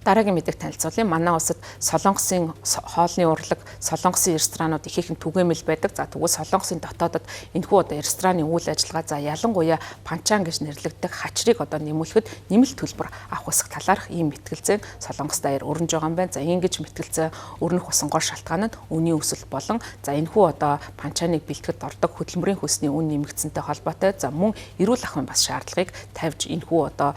Дараагийн мэдээг танилцуулъя. Манай улсад Солонгосын хоолны урлаг, Солонгосын ресторанууд ихээхэн түгээмэл байдаг. За тэгвэл Солонгосын дотоодод энэхүү одоо рестораны үйл ажиллагаа за ялангуяа панчаан гэж нэрлэгдэх хачрыг одоо нэмүүлэхэд нэмэлт төлбөр авах усах талаарх ийм мэтгэлцээ Солонгос даяар өрнөж байгаа юм байна. За ингэж мэтгэлцээ өрнөх усан гол шалтгаан нь үнийн өсөлт болон за энэхүү одоо панчааныг бэлтгэхэд ордог хөдөлмөрийн хөлсний үн нэмэгдсэнтэй холбоотой. За мөн эрүүл ахуйн бас шаардлагыг тавьж энэхүү одоо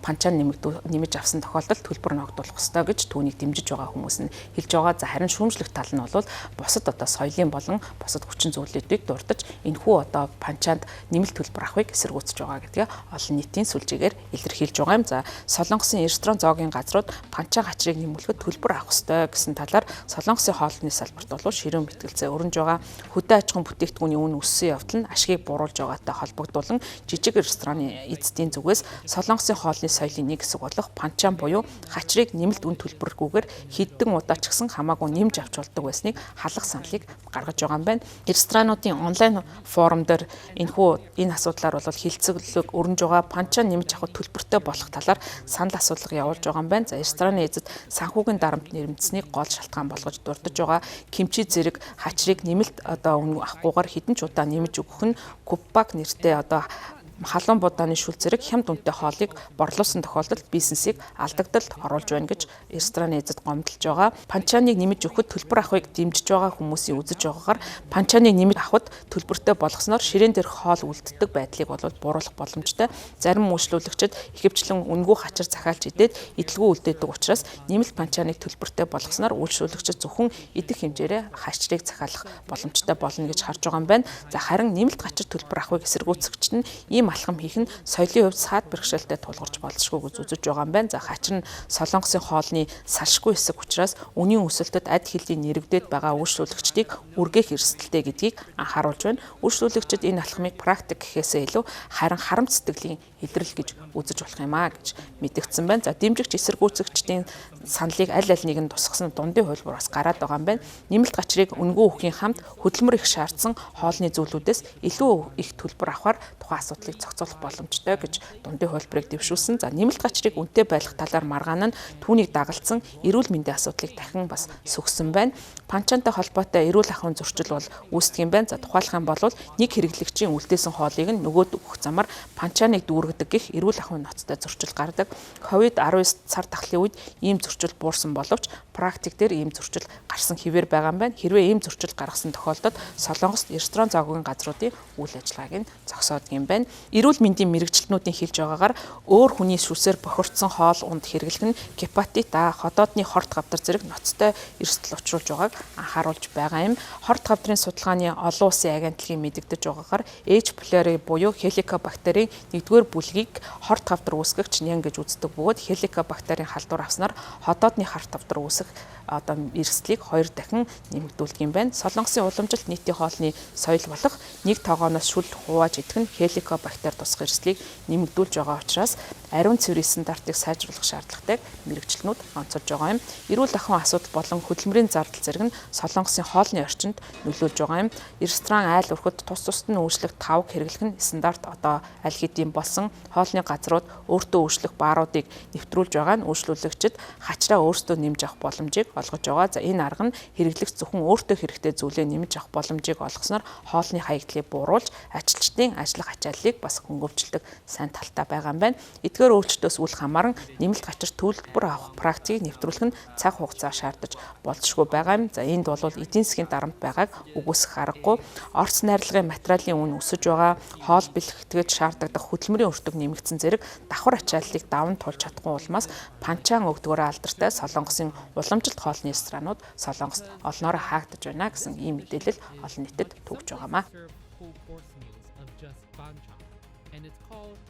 панчаан нэмэж авсан тохиолдолд төлбөр ногдуулах ёстой гэж түүнийг дэмжиж байгаа хүмүүс нь хэлж байгаа. За харин шүүмжлэх тал нь бол бусад одоо соёлын болон бусад хүчин зүйлүүдийг дурдж энэхүү одоо панчаанд нэмэлт төлбөр авахыг эсэргүүцэж байгаа гэдгээ олон нийтийн сүлжээгээр илэрхийлж байгаа юм. За Солонгосын ресторан зоогийн газрууд панчаан хачрыг нэмүүлэхэд төлбөр авах ёстой гэсэн талаар Солонгосын хоолны салбарт бол ширүүн мэтгэлцээ өрнөж байгаа. Хөдөө аж ахуйн бүтээгдэхүүний үн өссөн явдал нь ашгийг бууруулж байгаатай холбогдуулан жижиг рестораны эзэдийн зүгээс Солонгосын хоолны соёлын нэг хэсэг болох панчаан буюу хачрыг нэмэлт үн төлбөргүйгээр хэдэн удаа ч гэсэн хамаагүй нэмж авч болдог байсныг халах саналыг гаргаж байгаа юм байна. Ресторануудын онлайн форум дээр энэ асуудлаар бол хилцэлэг өрнөж байгаа панчаан нэмж авах төлбөртэй болох талаар санал асуулга явуулж байгаа юм байна. За рестораны эзэд санхүүгийн дарамт нэрмэтсэнийг гол шалтгаан болгож дурдж байгаа. Кимчи зэрэг хачрыг нэмэлт одоо авахгүйгээр хэдэн ч удаа нэмж өгөх нь купбак нэртэй одоо халуун будааны шүл зэрэг хямд үнэтэй хоолыг борлуулсан тохиолдолд бизнесийг алдагдалд оруулж байна гэж рестораны эзэд гомдолж байгаа. Панчааныг нэмж өгөхөд төлбөр авахыг дэмжиж байгаа хүмүүсийн үзэж байгаагаар панчааныг нэмж авахд төлбөртэй болгосноор ширээн дээрх хоол үлддэг байдлыг бол бууруулах боломжтой. Зарим үйлчлүүлэгчид ихэвчлэн үнэгүй хачир захиалж идээд идэлгүй үлдээдэг учраас нэмэлт панчааныг төлбөртэй болгосноор үйлчлүүлэгчид зөвхөн идэх хэмжээрээ хачрыг захиалах боломжтой болно гэж харж байгаа юм байна. За харин нэмэлт хачир төлбөр авахыг эсэргүүцэгч нь ийм алхам хийх нь соёлын хувьд саад бэрхшээлтэй тулгарч болзошгүй гэж үзэж байгаа юм байна. За хачир нь Солонгосын хоолны салшгүй хэсэг учраас үнийн өсөлтөд ад хилдийн нэрвдэд байгаа үйлчлүүлэгчдийг үргээх эрсдэлтэй гэдгийг анхааруулж байна. Үйлчлүүлэгчид энэ алхмыг практик гэхээсээ илүү харин харамт сэтгэлийн илрэл гэж үзэж болох юм а гэж мэдгдсэн байна. За дэмжигч эсэргүүцэгчдийн саналыг аль нэг нь тусгасан дундын хөлбөр бас гараад байгаа юм байна. Нэмэлт гачрыг үнгүй өгөхийн хамт хөдөлмөр их шаардсан хоолны зүйлүүдээс илүү их төлбөр авахар тухайн асуудлыг зохицуулах боломжтой гэж дундын хөлбөрийг дэвшүүлсэн. За нэмэлт гачрыг үнэтэй байх талаар маргаан нь түүнийг дагалдсан эрүүл мэндийн асуудлыг дахин бас сөгсөн байна. Панчаантай холбоотой эрүүл ахуйн зөрчил бол үүсдэг юм байна. За тухайлах юм бол нэг хэрэглэгчийн үлдээсэн хоолыг нь нөгөөд өгөх замаар панчааныг дүүргэдэг гэх эрүүл ахуйн ноцтой зөрчил гардаг. COVID-19 сар тахлын үед ийм зөрчил буурсан боловч практик дээр ийм зөрчил гарсан хэвээр байгаа юм байна. Хэрвээ ийм зөрчил гаргасан тохиолдолд Солонгост ресторан зоогийн газруудын үйл ажиллагааг нь зогсоодог юм байна. Эрүүл мэндийн мэрэгчлэнүүдийн хэлж байгаагаар өөр хүний шүсээр бохирдсон хоол унд хэрэглэх нь гепатит А, ходоодны хорт гавдар зэрэг ноцтой эрсдэл учруулж байгааг анхааруулж байгаа юм. Хорт гавдрын судалгааны олон улсын агентлагийн мэдэгдэж байгаагаар H. pylori буюу хеликобактерийн нэгдүгээр бүлгийг хорт гавдар үүсгэгч нян гэж үздэг бөгөөд хеликобактерийн халдвар авснаар ходоодны хорт гавдар үүсэх одоо эрсдлийг 2 дахин нэмэгдүүлдэг юм байна. Солонгосын уламжилт нийтийн хоолны соёл болох нэг тоогооноос шүл хувааж идэх нь хеликобактер тусах эрсдлийг нэмэгдүүлж байгаа учраас ариун цэврийн стандартыг сайжруулах шаардлагатайг мэрэгчлэнүүд онцолж байгаа юм. Эрүүл ахуйн асуудал болон хөдөлмөрийн зардал зэрэг нь Солонгосын хоолны орчинд нөлөөлж байгаа юм. Ресторан айл өрхөд тус тусад нь үйлчлэх тавг хэрэглэх нь стандарт одоо аль хэдийн болсон хоолны газрууд өөртөө үйлчлэх бааруудыг нэвтрүүлж байгаа нь үйлчлүүлэгчид хачраа өөрсдөө нэмж авах боломжийг олгож байгаа. За энэ арга нь хэрэглэгч зөвхөн өөртөө хэрэгтэй зүйлээ нэмж авах боломжийг олгосноор хоолны хаягдлыг бууруулж ажилчдын ажиллах ачааллыг бас хөнгөвчлөдөг сайн талтай байгаа юм байна. Эдгээр өөрчлөлтөөс үл хамааран нэмэлт гачир төлбөр авах практикийг нэвтрүүлэх нь цаг хугацаа шаардаж болзошгүй байгаа юм. За энд бол эдийн засгийн дарамт байгааг үгүйсэх аргагүй. Орц найрлагын материалын үн өсөж байгаа, хоол бэлтгэж шаардлагатай хөдөлмөрийн өртөг нэмэгдсэн зэрэг давхар ачааллыг даван тулж чадахгүй улмаас панчаан өгдөгөөр алдартай Солонгосын уламжилт хоолны ресторанууд Солонгост олноороо хаагдаж байна гэсэн ийм мэдээлэл олон нийтэд түгж байгаамаа.